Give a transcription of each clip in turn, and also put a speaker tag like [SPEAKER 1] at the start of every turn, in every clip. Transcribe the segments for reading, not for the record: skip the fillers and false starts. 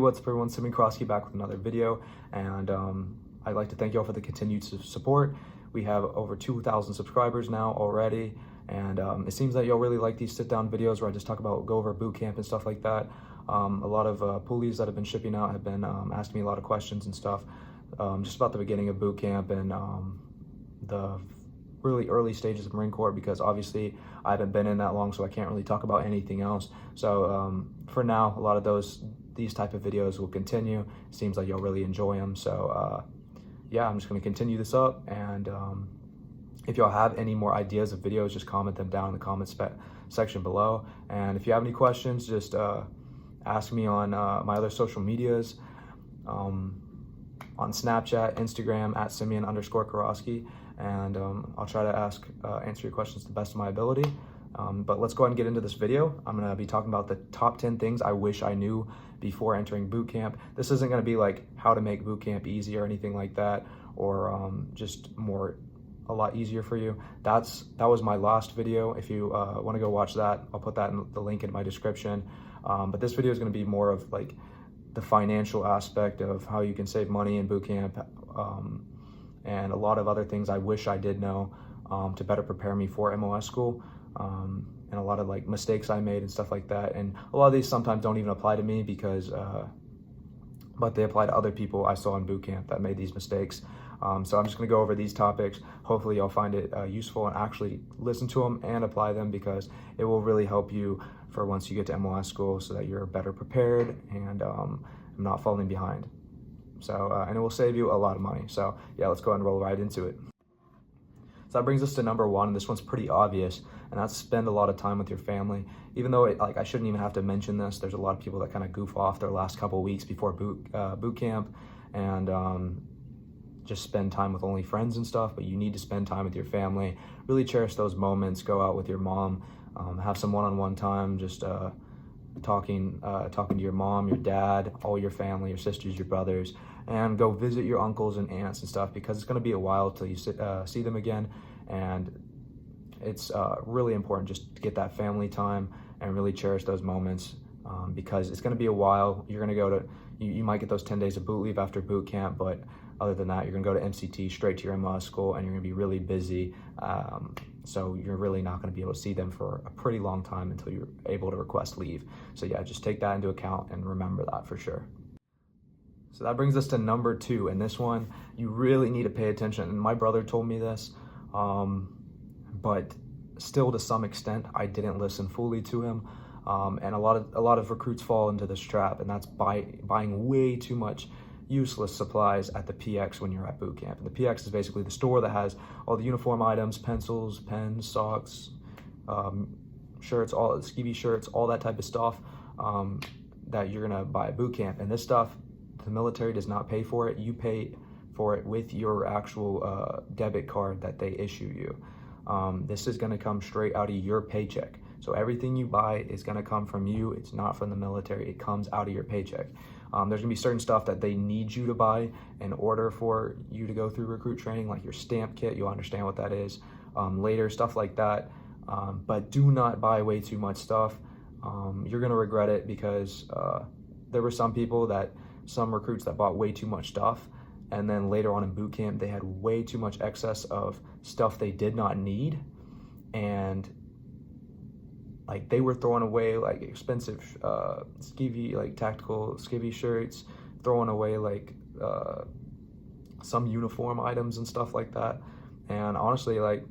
[SPEAKER 1] what's up everyone, Simon Krosky back with another video, and I'd like to thank you all for the continued support. We have over 2,000 subscribers now already, and it seems that y'all really like these sit-down videos where I just go over boot camp and stuff like that. A lot of pulleys that have been shipping out have been asking me a lot of questions and stuff, just about the beginning of boot camp and the really early stages of Marine Corps, because obviously I haven't been in that long, so I can't really talk about anything else. So for now, a lot of these type of videos will continue. Seems like y'all really enjoy them. So yeah, I'm just going to continue this up, and if y'all have any more ideas of videos, just comment them down in the comment section below. And if you have any questions, just ask me on my other social medias, on Snapchat, Instagram at Simeon_Karosky, and I'll try to answer your questions to the best of my ability. But let's go ahead and get into this video. I'm going to be talking about the top 10 things I wish I knew before entering boot camp. This isn't going to be like how to make boot camp easy or anything like that, or just a lot easier for you. That was my last video. If you want to go watch that, I'll put that in the link in my description. But this video is going to be more of like the financial aspect of how you can save money in boot camp, and a lot of other things I wish I did know to better prepare me for MOS school, and a lot of like mistakes I made and stuff like that. And a lot of these sometimes don't even apply to me because but they apply to other people I saw in boot camp that made these mistakes. So I'm just going to go over these topics. Hopefully you'll find it useful and actually listen to them and apply them, because it will really help you for once you get to MOS school, so that you're better prepared and not falling behind. So and it will save you a lot of money. So yeah, let's go ahead and roll right into it. So that brings us to number one, and this one's pretty obvious, and that's spend a lot of time with your family. Even though I shouldn't even have to mention this, there's a lot of people that kind of goof off their last couple of weeks before boot camp, and just spend time with only friends and stuff. But you need to spend time with your family. Really cherish those moments. Go out with your mom, have some one-on-one time, just talking to your mom, your dad, all your family, your sisters, your brothers, and go visit your uncles and aunts and stuff, because it's going to be a while till you see them again. And it's really important just to get that family time and really cherish those moments, because it's going to be a while. You're going to you might get those 10 days of boot leave after boot camp, but other than that, you're going to go to MCT straight to your MOS school, and you're going to be really busy. So you're really not going to be able to see them for a pretty long time until you're able to request leave. So yeah, just take that into account and remember that for sure. So that brings us to number two, and this one you really need to pay attention. And my brother told me this, but still to some extent I didn't listen fully to him. And a lot of recruits fall into this trap, and that's buying way too much useless supplies at the PX when you're at boot camp. And the PX is basically the store that has all the uniform items, pencils, pens, socks, shirts, all skivvy shirts, all that type of stuff that you're gonna buy at boot camp. And this stuff, the military does not pay for it. You pay for it with your actual debit card that they issue you. This is gonna come straight out of your paycheck. So everything you buy is gonna come from you. It's not from the military. It comes out of your paycheck. There's gonna be certain stuff that they need you to buy in order for you to go through recruit training, like your stamp kit. You'll understand what that is later, stuff like that. But do not buy way too much stuff. You're gonna regret it, because there were some recruits that bought way too much stuff, and then later on in boot camp they had way too much excess of stuff they did not need, and like they were throwing away like expensive skivvy, like tactical skivvy shirts, throwing away like some uniform items and stuff like that. And honestly, like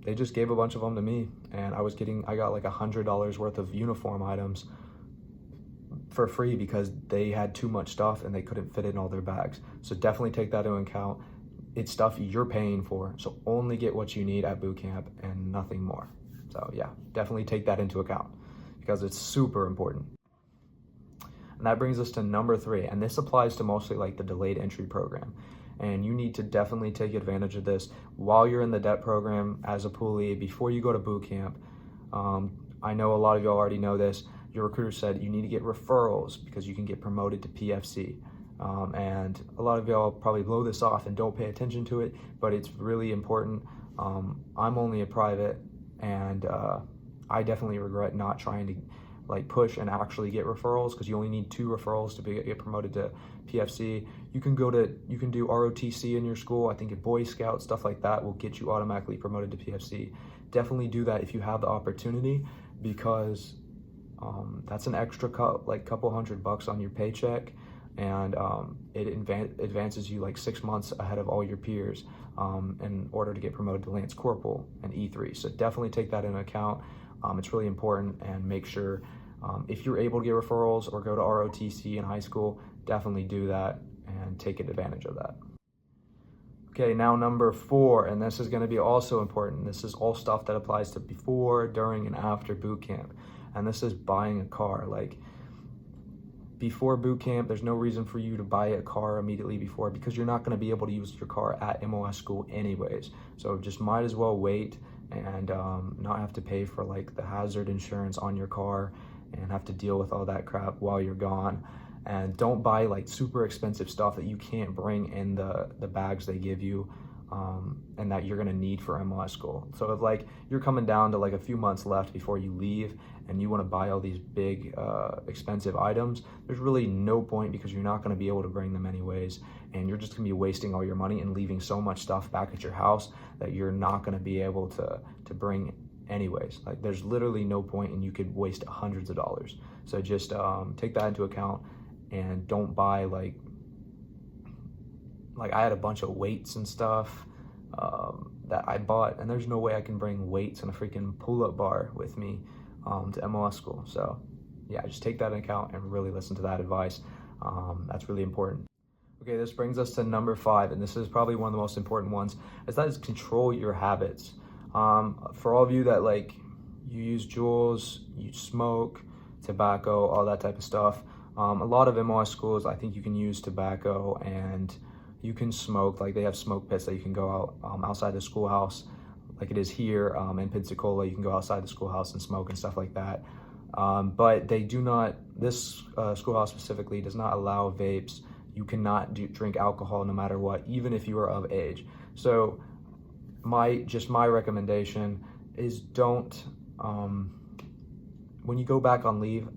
[SPEAKER 1] they just gave a bunch of them to me, and I got like $100 worth of uniform items for free, because they had too much stuff and they couldn't fit it in all their bags. So definitely take that into account. It's stuff you're paying for, so only get what you need at boot camp and nothing more. So yeah, definitely take that into account, because it's super important. And that brings us to number three, and this applies to mostly like the delayed entry program. And you need to definitely take advantage of this while you're in the DEP program as a poolee before you go to boot camp. I know a lot of y'all already know this. Your recruiter said you need to get referrals because you can get promoted to PFC. And a lot of y'all probably blow this off and don't pay attention to it, but it's really important. I'm only a private, and I definitely regret not trying to like push and actually get referrals, because you only need 2 referrals to get promoted to PFC. You can do ROTC in your school. I think a Boy Scout, stuff like that will get you automatically promoted to PFC. Definitely do that if you have the opportunity, because that's an extra couple $100 on your paycheck, and it advances you like 6 months ahead of all your peers in order to get promoted to Lance Corporal and E3. So definitely take that into account. It's really important, and make sure if you're able to get referrals or go to ROTC in high school, definitely do that and take advantage of that. Okay, now number 4, and this is going to be also important. This is all stuff that applies to before, during, and after boot camp. And this is buying a car. Like, before boot camp, there's no reason for you to buy a car immediately before, because you're not going to be able to use your car at MOS school anyways. So just might as well wait and not have to pay for like the hazard insurance on your car and have to deal with all that crap while you're gone. And don't buy like super expensive stuff that you can't bring in the bags they give you, and that you're gonna need for MOS school. So if like you're coming down to like a few months left before you leave and you wanna buy all these big expensive items, there's really no point, because you're not gonna be able to bring them anyways, and you're just gonna be wasting all your money and leaving so much stuff back at your house that you're not gonna be able to bring anyways. Like, there's literally no point, and you could waste hundreds of dollars. So just take that into account, and don't buy like I had a bunch of weights and stuff that I bought, and there's no way I can bring weights and a freaking pull-up bar with me to MOS school. So yeah, just take that into account and really listen to that advice. That's really important. Okay, this brings us to number 5, and this is probably one of the most important ones, that is control your habits. For all of you that like, you use Juuls, you smoke, tobacco, all that type of stuff, a lot of MOS schools, I think you can use tobacco and you can smoke. Like, they have smoke pits that you can go out outside the schoolhouse, like it is here in Pensacola. You can go outside the schoolhouse and smoke and stuff like that. But they do not, this schoolhouse specifically does not allow vapes. You cannot drink alcohol no matter what, even if you are of age. So my recommendation is don't, when you go back on leave,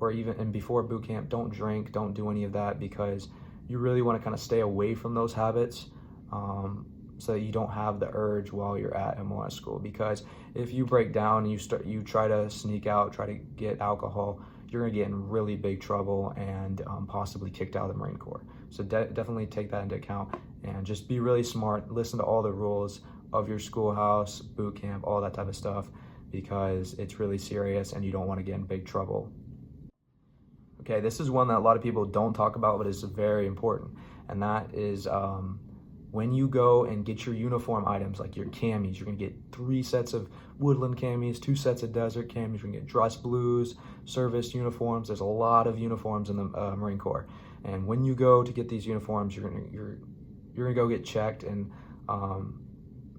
[SPEAKER 1] or even before boot camp, don't drink, don't do any of that, because you really want to kind of stay away from those habits, so that you don't have the urge while you're at MOS school. Because if you break down and you try to sneak out, try to get alcohol, you're gonna get in really big trouble and possibly kicked out of the Marine Corps. So definitely take that into account, and just be really smart. Listen to all the rules of your schoolhouse, boot camp, all that type of stuff, because it's really serious and you don't want to get in big trouble. Okay, this is one that a lot of people don't talk about, but it's very important, and that is when you go and get your uniform items, like your camis, you're gonna get 3 sets of woodland camis, 2 sets of desert camis, you're gonna get dress blues, service uniforms. There's a lot of uniforms in the Marine Corps, and when you go to get these uniforms, you're gonna go get checked, and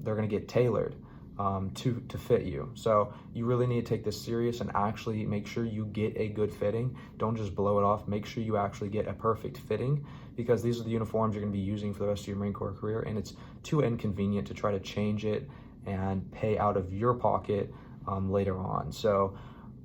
[SPEAKER 1] they're gonna get tailored to fit you. So you really need to take this serious and actually make sure you get a good fitting. Don't just blow it off. Make sure you actually get a perfect fitting, because these are the uniforms you're going to be using for the rest of your Marine Corps career, and it's too inconvenient to try to change it and pay out of your pocket later on. So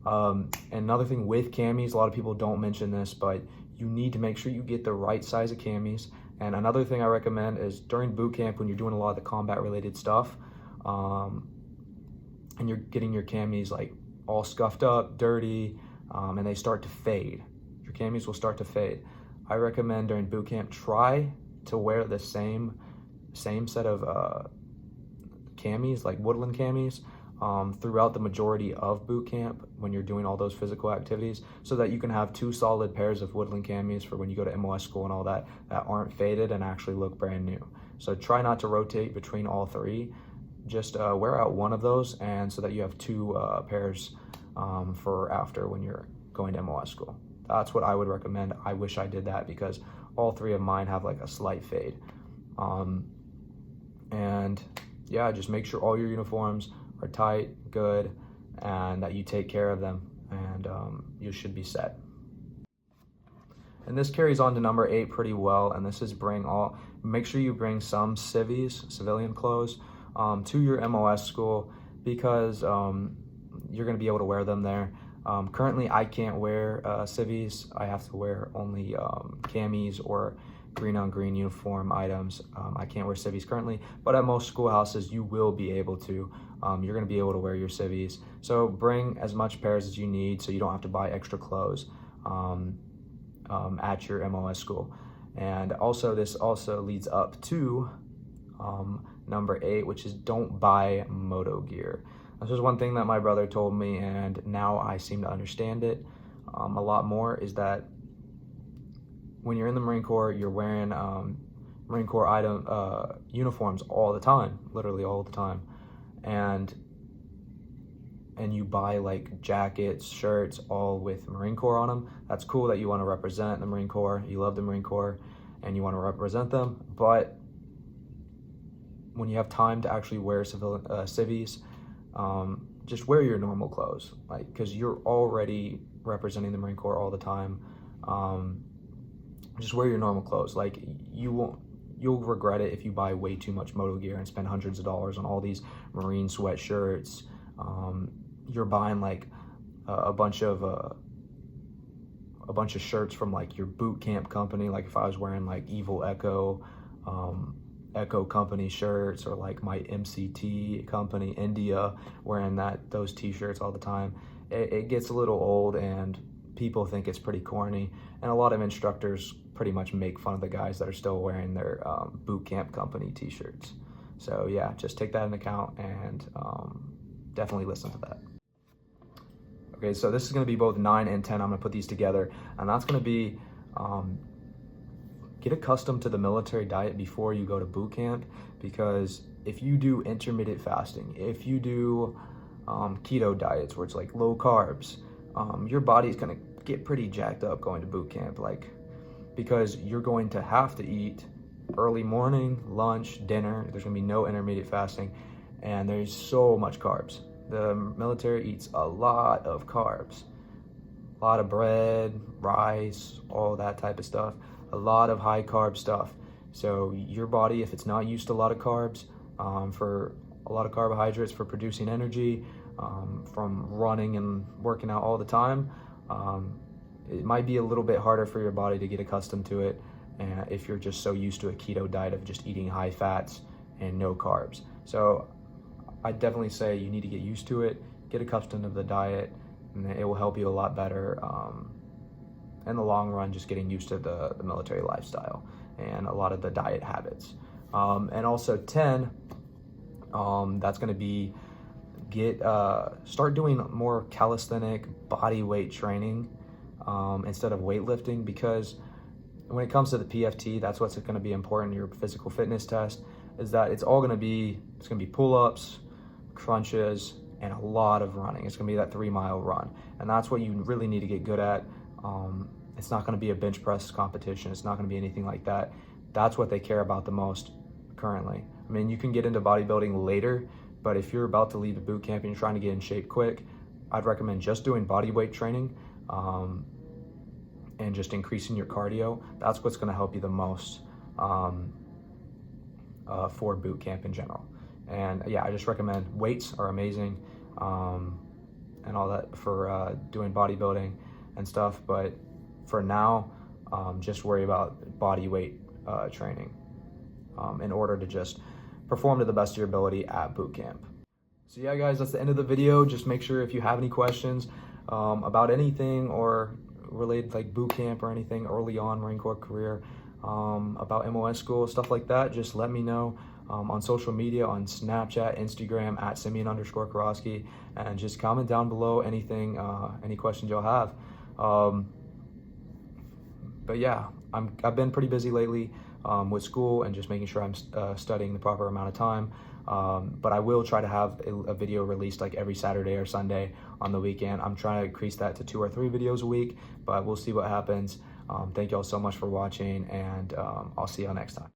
[SPEAKER 1] another thing with camis, a lot of people don't mention this, but you need to make sure you get the right size of camis. And another thing I recommend is during boot camp, when you're doing a lot of the combat related stuff, and you're getting your camis like all scuffed up, dirty, and they start to fade. Your camis will start to fade. I recommend during boot camp, try to wear the same set of camis, like woodland camis, throughout the majority of boot camp when you're doing all those physical activities, so that you can have 2 solid pairs of woodland camis for when you go to MOS school and all that aren't faded and actually look brand new. So try not to rotate between all 3. Just wear out one of those, and so that you have 2 pairs for after when you're going to MOS school. That's what I would recommend. I wish I did that, because all 3 of mine have like a slight fade. And yeah, just make sure all your uniforms are tight, good, and that you take care of them, and you should be set. And this carries on to number 8 pretty well, and this is make sure you bring some civilian clothes to your MOS school, because you're going to be able to wear them there. Currently, I can't wear civvies. I have to wear only camis or green on green uniform items. I can't wear civvies currently, but at most schoolhouses, you will be able to. You're going to be able to wear your civvies. So bring as much pairs as you need so you don't have to buy extra clothes at your MOS school. And also, this also leads up to number 8, which is don't buy moto gear. This is one thing that my brother told me, and now I seem to understand it a lot more, is that when you're in the Marine Corps, you're wearing Marine Corps uniforms all the time, literally all the time. And you buy like jackets, shirts, all with Marine Corps on them. That's cool that you want to represent the Marine Corps. You love the Marine Corps and you want to represent them. But when you have time to actually wear civvies, just wear your normal clothes, like, because you're already representing the Marine Corps all the time. Just wear your normal clothes. Like, you'll regret it if you buy way too much moto gear and spend hundreds of dollars on all these Marine sweatshirts. You're buying like a bunch of shirts from like your Bootcamp company. Like if I was wearing like Evil Echo company shirts, or like my MCT company India, wearing those t-shirts all the time, it gets a little old and people think it's pretty corny, and a lot of instructors pretty much make fun of the guys that are still wearing their Bootcamp company t-shirts. So yeah, just take that into account and definitely listen to that. Okay, so this is going to be both 9 and 10. I'm going to put these together, and that's going to be get accustomed to the military diet before you go to boot camp, because if you do intermittent fasting, if you do keto diets where it's like low carbs, your body's going to get pretty jacked up going to boot camp, like, because you're going to have to eat early morning, lunch, dinner. There's going to be no intermediate fasting, and there's so much carbs. The military eats a lot of carbs, a lot of bread, rice, all that type of stuff, a lot of high carb stuff. So your body, if it's not used to a lot of carbs, for a lot of carbohydrates for producing energy, from running and working out all the time, it might be a little bit harder for your body to get accustomed to it, if you're just so used to a keto diet of just eating high fats and no carbs. So I definitely say you need to get used to it, get accustomed to the diet, and it will help you a lot better in the long run, just getting used to the military lifestyle and a lot of the diet habits. And also 10, that's going to be start doing more calisthenic body weight training instead of weightlifting, because when it comes to the PFT, that's what's going to be important in your physical fitness test, is that it's going to be pull-ups, crunches, and a lot of running. It's going to be that 3-mile run, and that's what you really need to get good at. It's not going to be a bench press competition. It's not going to be anything like that. That's what they care about the most currently. I mean, you can get into bodybuilding later, but if you're about to leave the boot camp and you're trying to get in shape quick, I'd recommend just doing body weight training and just increasing your cardio. That's what's going to help you the most for boot camp in general. And yeah, I just recommend weights are amazing and all that for doing bodybuilding and stuff. But for now, just worry about body weight training in order to just perform to the best of your ability at boot camp. So yeah, guys, that's the end of the video. Just make sure if you have any questions about anything or related like boot camp or anything early on Marine Corps career, about MOS school, stuff like that, just let me know on social media, on Snapchat, Instagram, at Simeon_Karosky, and just comment down below anything, any questions you'll have. But yeah, I've been pretty busy lately with school and just making sure I'm studying the proper amount of time. But I will try to have a video released like every Saturday or Sunday on the weekend. I'm trying to increase that to 2 or 3 videos a week, but we'll see what happens. Thank you all so much for watching, and I'll see y'all next time.